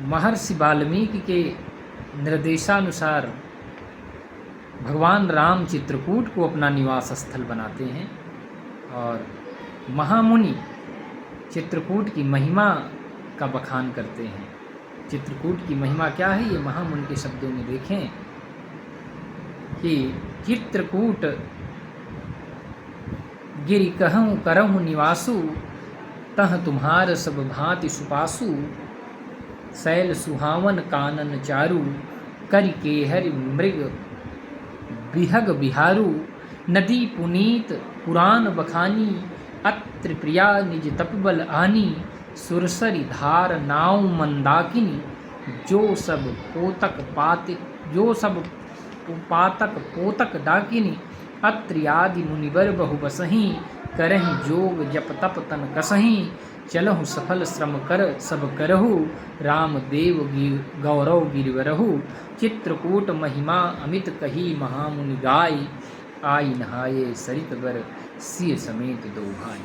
महर्षि वाल्मीकि के निर्देशानुसार भगवान राम चित्रकूट को अपना निवास स्थल बनाते हैं और महामुनि चित्रकूट की महिमा का बखान करते हैं। चित्रकूट की महिमा क्या है, ये महामुनि के शब्दों में देखें कि चित्रकूट गिरि कहूँ करहु निवासु, तह तुम्हार सब भांति सुपासु, शैल सुहावन कानन चारु, करि केहरि मृग बिहग बिहारू, नदी पुनीत पुराण बखानी, अत्र प्रिया निज तपबल आनी, सुरसरी धार नाव मंदाकिनी, जो सब पातक पोतक डाकिनी, अत्रि आदि मुनिवर बहु बसहीं, करहि जोग जप तप तन कसहीं, चलहु सफल श्रम कर सब करहु, राम देव गौरव गिरिवरहु, चित्रकूट महिमा अमित कही महामुनि गाय, आई नहाये सरित बर सिय समेत दो भाई।